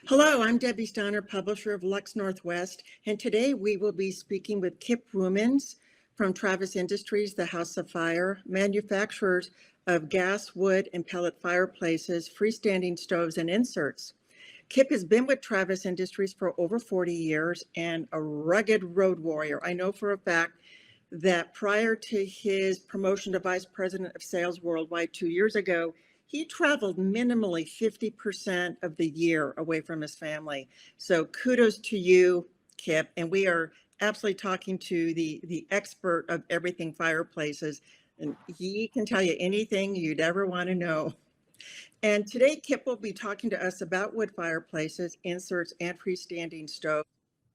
Hello, I'm Debbie Steiner, publisher of Lux Northwest, and today we will be speaking with Kip Rumens from Travis Industries, the House of Fire, manufacturers of gas, wood, and pellet fireplaces, freestanding stoves, and inserts. Kip has been with Travis Industries for over 40 years and a rugged road warrior. I know for a fact that prior to his promotion to Vice President of Sales Worldwide 2 years ago, he traveled minimally 50% of the year away from his family. So kudos to you, Kip. And we are absolutely talking to the expert of everything fireplaces. And he can tell you anything you'd ever want to know. And today, Kip will be talking to us about wood fireplaces, inserts, and freestanding stoves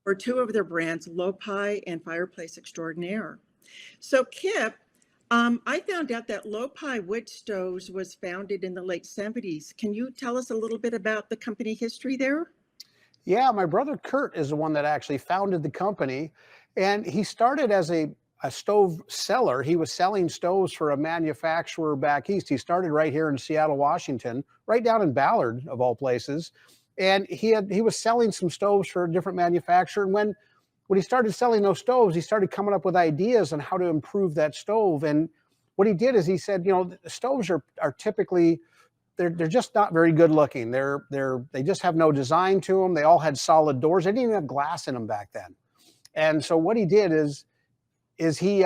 for two of their brands, Lopi and Fireplace Xtrordinair. So, Kip, I found out that Lopi Wood Stoves was founded in the late 70s. Can you tell us a little bit about the company history there? Yeah, my brother Kurt is the one that actually founded the company, and he started as a stove seller. He was selling stoves for a manufacturer back east. He started right here in Seattle, Washington, right down in Ballard, of all places. And he was selling some stoves for a different manufacturer. And when he started selling those stoves, he started coming up with ideas on how to improve that stove. And what he did is he said, you know, the stoves are typically they're just not very good looking. They just have no design to them. They all had solid doors. They didn't even have glass in them back then. And so what he did is he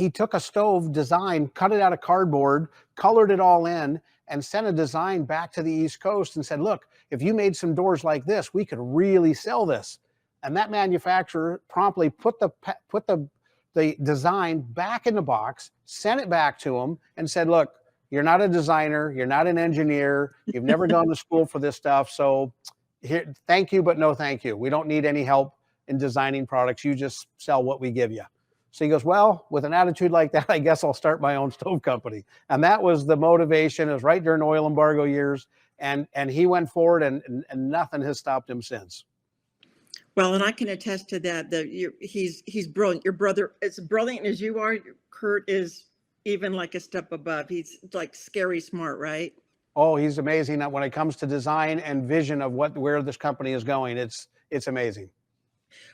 took a stove design, cut it out of cardboard, colored it all in, and sent a design back to the East Coast and said, look, if you made some doors like this, we could really sell this. And that manufacturer promptly put the design back in the box, sent it back to him, and said, look, you're not a designer, you're not an engineer, you've never gone to school for this stuff, so here, thank you, but no thank you. We don't need any help in designing products. You just sell what we give you. So he goes, well, with an attitude like that, I guess I'll start my own stove company. And that was the motivation. It was right during oil embargo years. And he went forward, and nothing has stopped him since. Well, and I can attest to that. He's brilliant. Your brother, as brilliant as you are, Kurt is even like a step above. He's like scary smart, right? Oh, he's amazing when it comes to design and vision of where this company is going. It's amazing.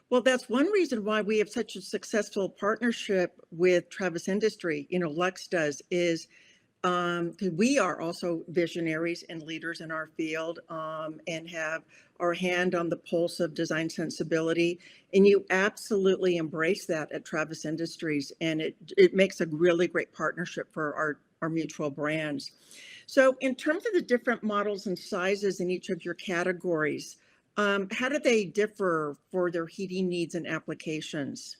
Well, that's one reason why we have such a successful partnership with Travis Industry. You know, Lux does is 'cause we are also visionaries and leaders in our field, and have our hand on the pulse of design sensibility. And you absolutely embrace that at Travis Industries, and it makes a really great partnership for our mutual brands. So, in terms of the different models and sizes in each of your categories, how do they differ for their heating needs and applications?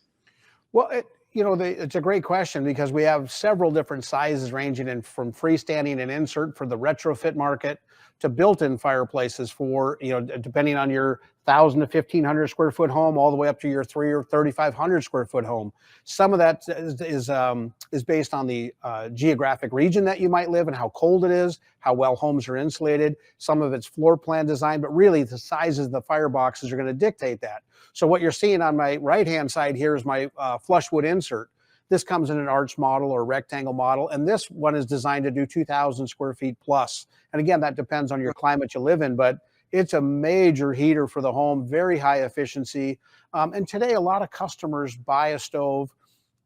Well, it's a great question because we have several different sizes ranging in from freestanding and insert for the retrofit market to built-in fireplaces for, depending on your 1,000 to 1,500 square foot home, all the way up to your 3 or 3,500 square foot home. Some of that is based on the geographic region that you might live and how cold it is, how well homes are insulated. Some of it's floor plan design, but really the sizes of the fireboxes are going to dictate that. So what you're seeing on my right-hand side here is my flushwood insert. This comes in an arch model or rectangle model, and this one is designed to do 2,000 square feet plus. And again, that depends on your climate you live in, but it's a major heater for the home, very high efficiency. And today, a lot of customers buy a stove.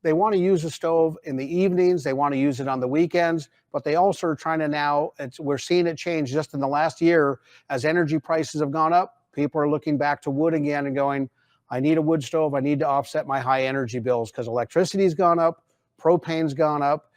They want to use a stove in the evenings. They want to use it on the weekends, but they also are trying to we're seeing it change just in the last year as energy prices have gone up. People are looking back to wood again and going, I need a wood stove. I need to offset my high energy bills because electricity's gone up, propane's gone up.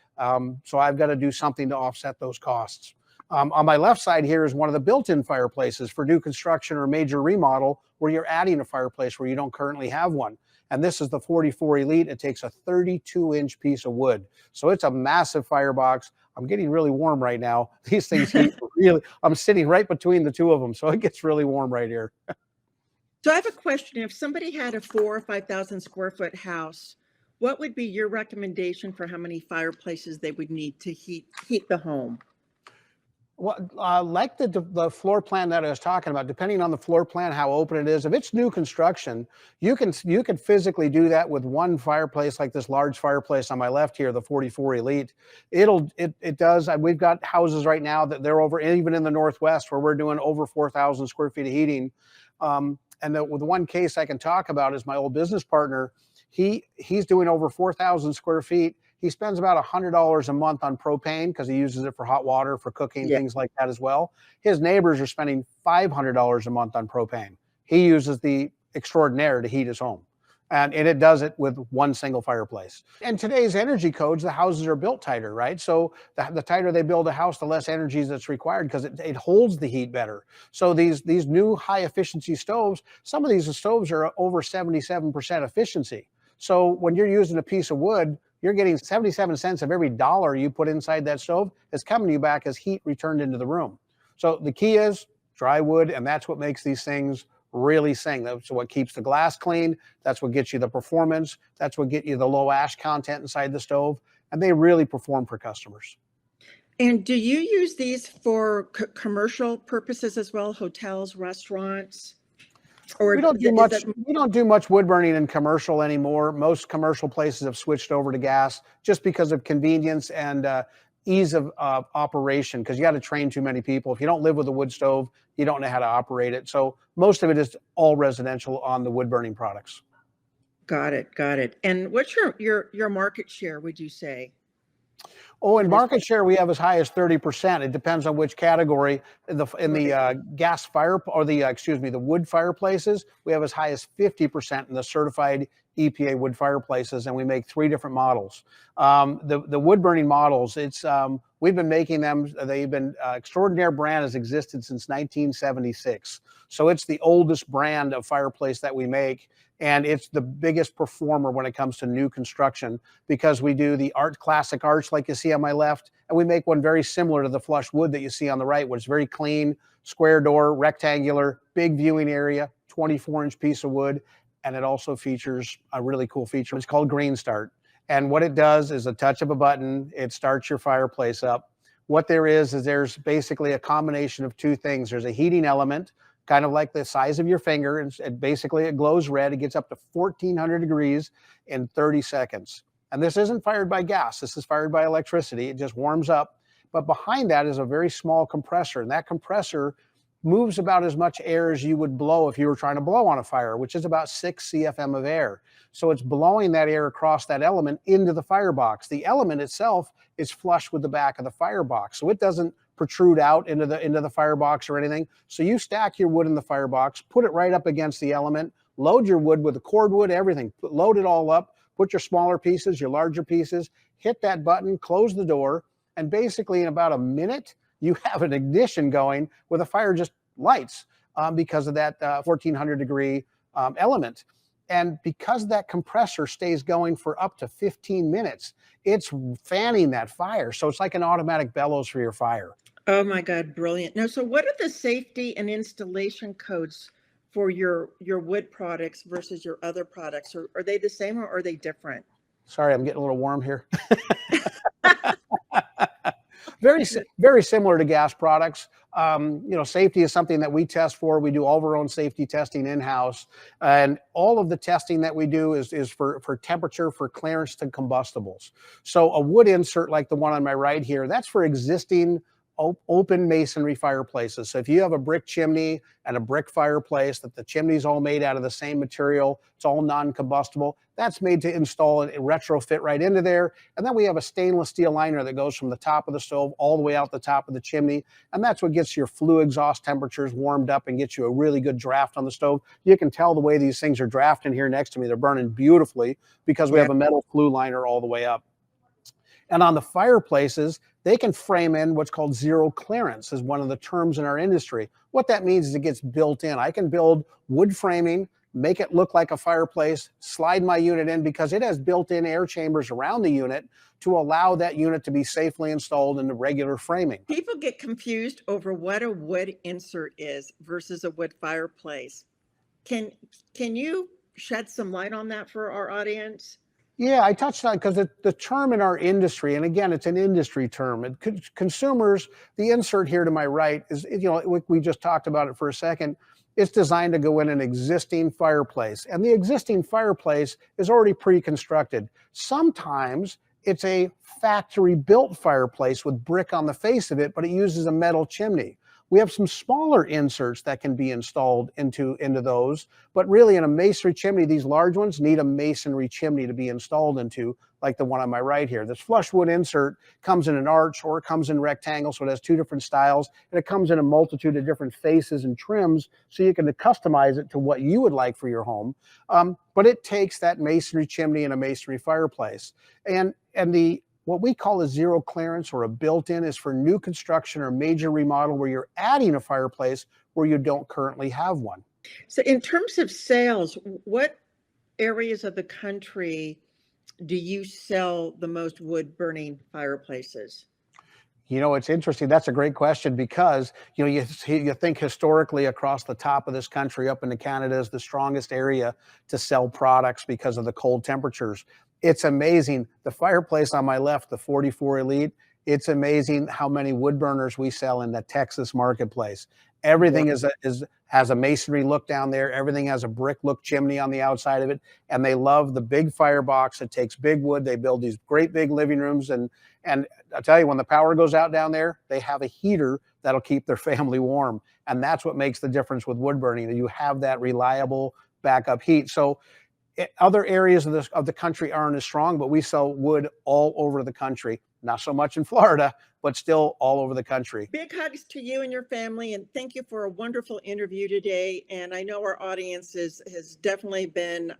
So I've got to do something to offset those costs. On my left side here is one of the built-in fireplaces for new construction or major remodel where you're adding a fireplace where you don't currently have one. And this is the 44 Elite. It takes a 32-inch piece of wood. So it's a massive firebox. I'm getting really warm right now. These things heat really, I'm sitting right between the two of them. So it gets really warm right here. So I have a question. If somebody had a 4,000 or 5,000 square foot house, what would be your recommendation for how many fireplaces they would need to heat the home? Well, like the floor plan that I was talking about, depending on the floor plan, how open it is. If it's new construction, you can physically do that with one fireplace, like this large fireplace on my left here, the 44 Elite. It does. We've got houses right now that they're over, even in the Northwest, where we're doing over 4,000 square feet of heating. And with one case I can talk about is my old business partner. He's doing over 4,000 square feet. He spends about $100 a month on propane because he uses it for hot water, for cooking, Yeah. things like that as well. His neighbors are spending $500 a month on propane. He uses the Xtrordinair to heat his home. And it does it with one single fireplace. And today's energy codes, the houses are built tighter, right? So the tighter they build a house, the less energy that's required because it holds the heat better. So these new high efficiency stoves, some of these stoves are over 77% efficiency. So when you're using a piece of wood, you're getting 77 cents of every dollar you put inside that stove is coming to you back as heat returned into the room. So the key is dry wood, and that's what makes these things really sing. That's what keeps the glass clean. That's what gets you the performance. That's what gets you the low ash content inside the stove. And they really perform for customers. And do you use these for commercial purposes as well, hotels, restaurants? Or We don't do is much. that We don't do much wood burning in commercial anymore. Most commercial places have switched over to gas just because of convenience and ease of operation. Because you got to train too many people. If you don't live with a wood stove, you don't know how to operate it. So most of it is all residential on the wood burning products. got it, got it. And what's your market share, would you say, Oh, in for this? market share, we have as high as 30%. It depends on which category. In the gas fire or the wood fireplaces, we have as high as 50% in the certified EPA wood fireplaces, and we make 3 different models. The wood burning models, we've been making them. Xtrordinair brand has existed since 1976, so it's the oldest brand of fireplace that we make, and it's the biggest performer when it comes to new construction because we do the classic arch like you see on my left, and we make one very similar to the flush wood that you see on the right, which is very clean, square door, rectangular, big viewing area, 24-inch piece of wood, and it also features a really cool feature. It's called Green Start, and what it does is a touch of a button, it starts your fireplace up. What there's basically a combination of 2 things. There's a heating element, kind of like the size of your finger, and basically it glows red. It gets up to 1,400 degrees in 30 seconds. And this isn't fired by gas. This is fired by electricity. It just warms up. But behind that is a very small compressor, and that compressor moves about as much air as you would blow if you were trying to blow on a fire, which is about 6 CFM of air. So it's blowing that air across that element into the firebox. The element itself is flush with the back of the firebox, so it doesn't protrude out into the firebox or anything. So you stack your wood in the firebox, put it right up against the element, load your wood with the cordwood, everything, load it all up, put your smaller pieces, your larger pieces, hit that button, close the door, and basically in about a minute, you have an ignition going where the fire just lights because of that 1,400 degree element. And because that compressor stays going for up to 15 minutes, it's fanning that fire. So it's like an automatic bellows for your fire. Oh my God, brilliant. Now, so what are the safety and installation codes for your wood products versus your other products? Or are they the same or are they different? Sorry, I'm getting a little warm here. Very similar to gas products. Safety is something that we test for. We do all of our own safety testing in-house, and all of the testing that we do is for temperature, for clearance to combustibles. So a wood insert like the one on my right here, that's for existing open masonry fireplaces. So if you have a brick chimney and a brick fireplace that the chimney's all made out of the same material, it's all non-combustible, that's made to install and retrofit right into there. And then we have a stainless steel liner that goes from the top of the stove all the way out the top of the chimney. And that's what gets your flue exhaust temperatures warmed up and gets you a really good draft on the stove. You can tell the way these things are drafting here next to me. They're burning beautifully because we have a metal flue liner all the way up. And on the fireplaces, they can frame in what's called zero clearance, is one of the terms in our industry. What that means is it gets built in. I can build wood framing, make it look like a fireplace, slide my unit in because it has built-in air chambers around the unit to allow that unit to be safely installed in the regular framing. People get confused over what a wood insert is versus a wood fireplace. Can you shed some light on that for our audience? Yeah, I touched on because the term in our industry, and again, it's an industry term. And consumers, the insert here to my right is, we just talked about it for a second. It's designed to go in an existing fireplace, and the existing fireplace is already pre-constructed. Sometimes it's a factory-built fireplace with brick on the face of it, but it uses a metal chimney. We have some smaller inserts that can be installed into those, but really in a masonry chimney, these large ones need a masonry chimney to be installed into, like the one on my right here. This flush wood insert comes in an arch or it comes in rectangle, so it has two different styles, and it comes in a multitude of different faces and trims, so you can customize it to what you would like for your home. But it takes that masonry chimney and a masonry fireplace. And the what we call a zero clearance or a built-in is for new construction or major remodel where you're adding a fireplace where you don't currently have one. So in terms of sales, what areas of the country do you sell the most wood burning fireplaces? It's interesting. That's a great question because, you think historically across the top of this country up into Canada is the strongest area to sell products because of the cold temperatures. It's amazing. The fireplace on my left, the 44 Elite, it's amazing how many wood burners we sell in the Texas marketplace. Everything has a masonry look down there. Everything has a brick look chimney on the outside of it. And they love the big firebox. It takes big wood. They build these great big living rooms. And I'll tell you, when the power goes out down there, they have a heater that'll keep their family warm. And that's what makes the difference with wood burning. You have that reliable backup heat. So other areas of the country aren't as strong, but we sell wood all over the country. Not so much in Florida, but still all over the country. Big hugs to you and your family, and thank you for a wonderful interview today. And I know our audience has definitely been,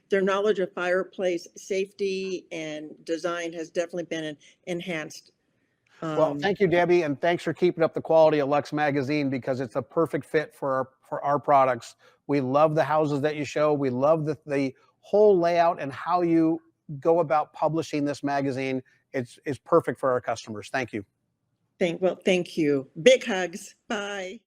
their knowledge of fireplace safety and design has definitely been enhanced. Well, thank you, Debbie, and thanks for keeping up the quality of Luxe Magazine because it's a perfect fit for our products. We love the houses that you show. We love the whole layout and how you go about publishing this magazine. It's perfect for our customers. Thank you. Thank you. Big hugs. Bye.